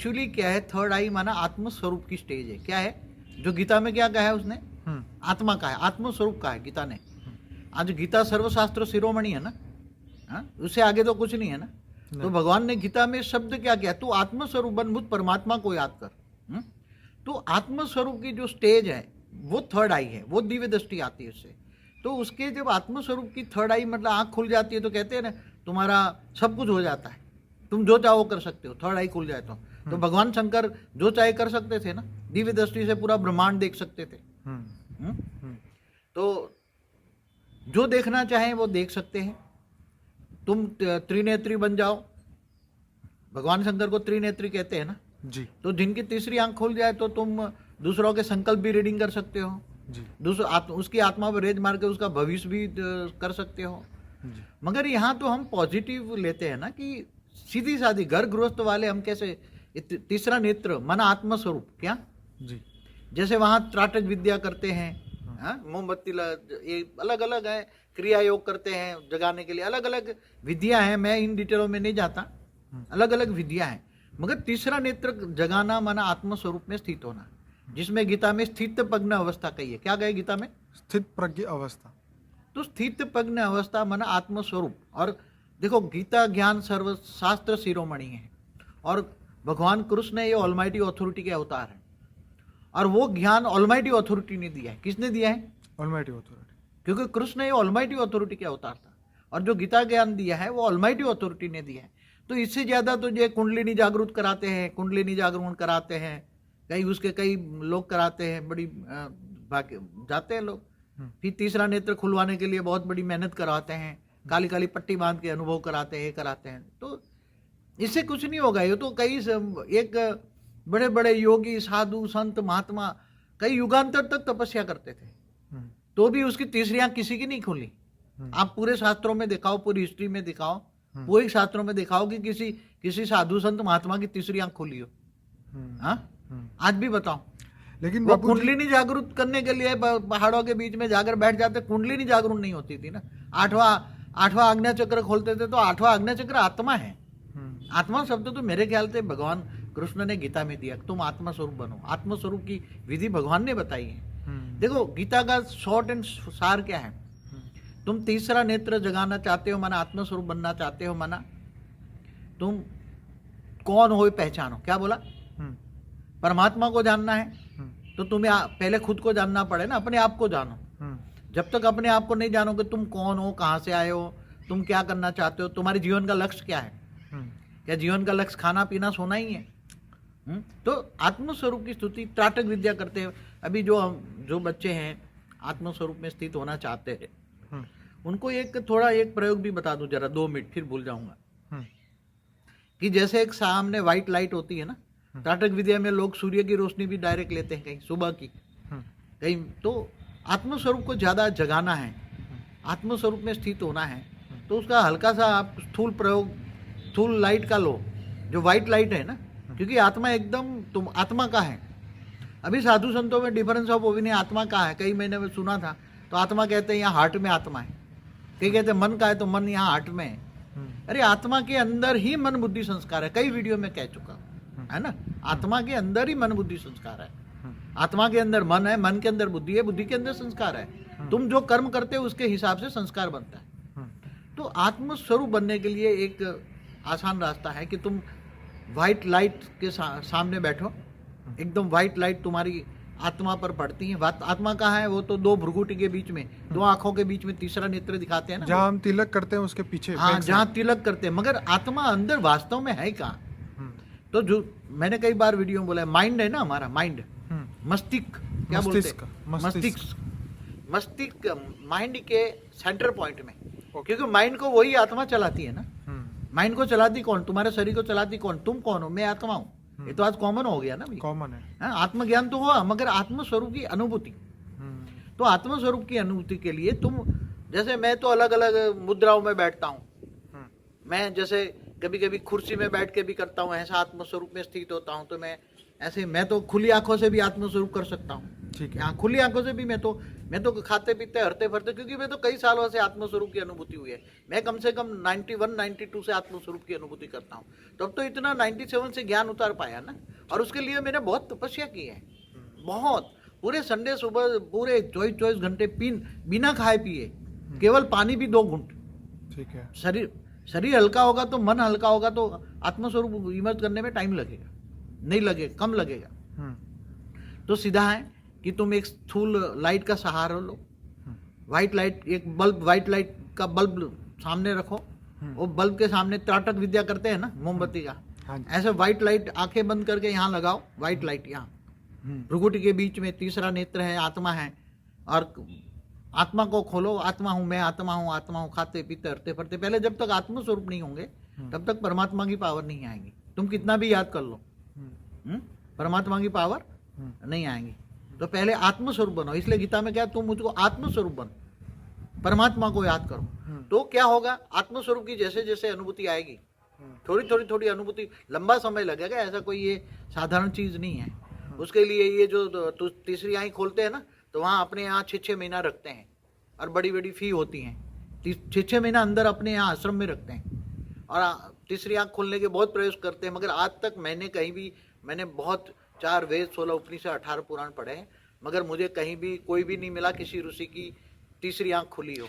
Actually क्या है, third आई माना आत्मस्वरूप की स्टेज है। क्या है जो गीता में क्या कहा है उसने? आत्मा का है, आत्मस्वरूप का है गीता ने। आज गीता सर्वशास्त्र शिरोमणि है ना, हाँ? उससे आगे तो कुछ नहीं है ना। तो भगवान ने गीता में शब्द क्या किया? तू आत्मस्वरूप बन, मुझ परमात्मा को याद कर। तो आत्मस्वरूप की जो स्टेज है वो थर्ड आई है, वो दिव्य दृष्टि आती है उससे। तो उसके जब आत्मस्वरूप की थर्ड आई मतलब आंख खुल जाती है तो कहते हैं ना तुम्हारा सब कुछ हो जाता है, तुम जो चाहो कर सकते हो, थर्ड आई खुल जाए तो भगवान शंकर जो चाहे कर सकते थे ना, दिव्य दृष्टि से पूरा ब्रह्मांड देख सकते थे। तो जो देखना चाहें वो देख सकते हैं। तुम त्रिनेत्री बन जाओ, भगवान शंकर को त्रिनेत्री कहते हैं ना जी तो जिनकी तीसरी आंख खुल जाए तो तुम दूसरों के संकल्प भी रीडिंग कर सकते हो जी उसकी आत्मा पर रेज मार के उसका भविष्य भी कर सकते हो जी मगर यहाँ तो हम पॉजिटिव लेते हैं ना कि सीधी सादी घर गृहस्थ वाले हम कैसे तीसरा नेत्र मन आत्मस्वरूप क्या जी जैसे वहाँ त्राटक विद्या करते हैं, मोमबत्ती ये अलग अलग है, क्रिया योग करते हैं जगाने के लिए, अलग अलग विधियां हैं, मैं इन डिटेलों में नहीं जाता, अलग अलग विधियां हैं। मगर तीसरा नेत्र जगाना माना आत्मस्वरूप में स्थित होना, जिसमें गीता में स्थित प्रज्ञ अवस्था कही है। क्या कहे गीता में? स्थित प्रज्ञ अवस्था। तो स्थित प्रज्ञ अवस्था माना आत्मस्वरूप। और देखो गीता ज्ञान सर्वशास्त्र शिरोमणि है और भगवान कृष्ण ये ऑलमाइटी अथॉरिटी के अवतार है और वो ज्ञान ऑलमाइटी अथॉरिटी ने दिया है। किसने दिया है? Almighty authority. क्योंकि कृष्ण ये ऑलमाइटी अथॉरिटी के अवतार था और जो गीता ज्ञान दिया है वो ऑलमाइटी अथॉरिटी ने दिया है। तो इससे ज्यादा तो ये कुंडलिनी जागरूक कराते हैं, कुंडलिनी जागरण कराते हैं, कई उसके कई लोग कराते हैं, बड़ी जाते हैं लोग। फिर तीसरा नेत्र खुलवाने के लिए बहुत बड़ी मेहनत कराते हैं, काली काली पट्टी बांध के अनुभव कराते हैं, कराते हैं। तो इससे कुछ नहीं होगा। ये तो कई एक बड़े बड़े योगी साधु संत महात्मा कई युगांतर तक तपस्या करते थे तो भी उसकी तीसरी आंख किसी की नहीं खुली। आप पूरे शास्त्रों में दिखाओ, पूरी हिस्ट्री में दिखाओ, पूरे शास्त्रों में दिखाओ कि किसी साधु संत महात्मा की तीसरी आंख खुली हो। हाँ, आज भी बताओ। लेकिन वो कुंडलिनी जागरूक करने के लिए पहाड़ों के बीच में जाकर बैठ जाते, कुंडलिनी जागरूक नहीं होती थी ना। आठवां आज्ञा चक्र खोलते थे तो आठवां आज्ञा चक्र आत्मा है। आत्मा शब्द तो मेरे ख्याल से भगवान कृष्ण ने गीता में दिया, तुम आत्मा स्वरूप बनो। आत्मस्वरूप की विधि भगवान ने बताई है। देखो गीता का शॉर्ट एंड सार क्या है? तुम तीसरा नेत्र जगाना चाहते हो माना आत्मस्वरूप बनना चाहते हो माना तुम कौन हो पहचानो। क्या बोला? परमात्मा को जानना है तो तुम्हें पहले खुद को जानना पड़े ना, अपने आप को जानो। जब तक अपने आप को नहीं जानोगे तुम कौन हो, कहाँ से आए हो, तुम क्या करना चाहते हो, तुम्हारे जीवन का लक्ष्य क्या है। क्या जीवन का लक्ष्य खाना पीना सोना ही है? तो आत्मस्वरूप की स्तुति त्राटक विद्या करते हैं। अभी जो बच्चे हैं आत्मस्वरूप में स्थित होना चाहते हैं उनको एक प्रयोग भी बता दूं जरा, 2 मिनट, फिर भूल जाऊंगा। कि जैसे एक सामने व्हाइट लाइट होती है ना, त्राटक विद्या में लोग सूर्य की रोशनी भी डायरेक्ट लेते हैं, कहीं सुबह की, कहीं। तो आत्मस्वरूप को ज्यादा जगाना है, आत्मस्वरूप में स्थित होना है तो उसका हल्का सा आप स्थूल प्रयोग, स्थूल लाइट का लो, जो व्हाइट लाइट है ना, क्योंकि आत्मा एकदम तुम आत्मा का है। अभी साधु संतों में डिफरेंस ऑफ ओपिनियन आत्मा का है, कई महीने में सुना था। तो आत्मा कहते हैं यहाँ हार्ट में आत्मा है, कई कहते हैं मन का है तो मन यहाँ हार्ट में है। अरे आत्मा के अंदर ही मन बुद्धि संस्कार है, कई वीडियो में कह चुका है ना। आत्मा के अंदर ही मन बुद्धि संस्कार है। आत्मा के अंदर मन है, मन के अंदर बुद्धि है, बुद्धि के अंदर संस्कार है। तुम जो कर्म करते हो उसके हिसाब से संस्कार बनता है। तो आत्मस्वरूप बनने के लिए एक आसान रास्ता है कि तुम व्हाइट लाइट के सामने बैठो, एकदम व्हाइट लाइट तुम्हारी आत्मा पर पड़ती है। आत्मा कहाँ है? वो तो 2 भ्रुकुटी के बीच में, 2 आंखों के बीच में तीसरा नेत्र दिखाते हैं ना, जहाँ हम तिलक करते हैं उसके पीछे। हाँ, जहाँ तिलक करते हैं। मगर आत्मा अंदर वास्तव में है कहाँ? तो जो मैंने कई बार वीडियो में बोला है, माइंड है ना हमारा, माइंड, मस्तिष्क, क्या बोलते हैं, मस्तिष्क माइंड के सेंटर पॉइंट में। क्योंकि माइंड को वही आत्मा चलाती है ना। माइंड को चलाती कौन? तुम्हारे शरीर को चलाती कौन? तुम कौन हो? मैं आत्मा हूँ। ये तो आज कॉमन हो गया ना, कॉमन है। आत्मज्ञान तो हुआ, मगर आत्मस्वरूप की अनुभूति। तो आत्मस्वरूप की अनुभूति के लिए तुम, जैसे मैं तो अलग अलग मुद्राओं में बैठता हूँ। मैं जैसे कभी कभी कुर्सी में बैठ के भी करता हूँ, ऐसा आत्मस्वरूप में स्थित होता हूँ। तो मैं ऐसे, मैं तो खुली आंखों से भी आत्मस्वरूप कर सकता हूँ। ठीक है। यहाँ खुली आंखों से भी मैं तो खाते पीते हरते फरते, क्योंकि मैं तो कई सालों से आत्मस्वरूप की अनुभूति हुई है। मैं कम से कम 91 92 से आत्मस्वरूप की अनुभूति करता हूँ। तब तो इतना 97 से ज्ञान उतार पाया ना। और उसके लिए मैंने बहुत तपस्या की है, बहुत। पूरे संडे सुबह पूरे 24 घंटे बिना खाए पिए, केवल पानी भी 2 घूंट। ठीक है। शरीर हल्का होगा तो मन हल्का होगा, तो आत्मस्वरूप इमर्ज करने में टाइम लगेगा, नहीं लगेगा, कम लगेगा। तो सीधा है कि तुम एक स्थूल लाइट का सहारा लो, व्हाइट लाइट, एक बल्ब, व्हाइट लाइट का बल्ब सामने रखो। वो बल्ब के सामने त्राटक विद्या करते हैं ना, मोमबत्ती का, हाँ जी। ऐसे व्हाइट लाइट आंखें बंद करके यहाँ लगाओ, व्हाइट लाइट यहाँ भ्रुकुटी के बीच में, तीसरा नेत्र है, आत्मा है। और आत्मा को खोलो, आत्मा हूं मैं, आत्मा हूं, खाते पीते हरते फरते। पहले जब तक आत्म स्वरूप नहीं होंगे तब तक परमात्मा की पावर नहीं आएगी। तुम कितना भी याद कर लो, परमात्मा की पावर नहीं आएगी। तो पहले आत्म स्वरूप बनो। इसलिए गीता में क्या, तुम मुझको आत्म स्वरूप बनो, परमात्मा को याद करो। तो क्या होगा, आत्म स्वरूप की जैसे जैसे अनुभूति आएगी, थोड़ी अनुभूति, लंबा समय लगेगा, ऐसा कोई ये साधारण चीज नहीं है। उसके लिए ये जो तीसरी आंख खोलते हैं ना, तो वहाँ अपने यहाँ 6 महीना रखते हैं, और बड़ी बड़ी फी होती हैं। 6 महीना अंदर अपने यहाँ आश्रम में रखते हैं, और तीसरी आंख खोलने के बहुत प्रयास करते हैं। मगर आज तक मैंने बहुत 4 वेद, 16 उपनिषद, 18 पुराण पढ़े हैं, मगर मुझे कहीं भी कोई भी नहीं मिला किसी ऋषि की तीसरी आंख खुली हो।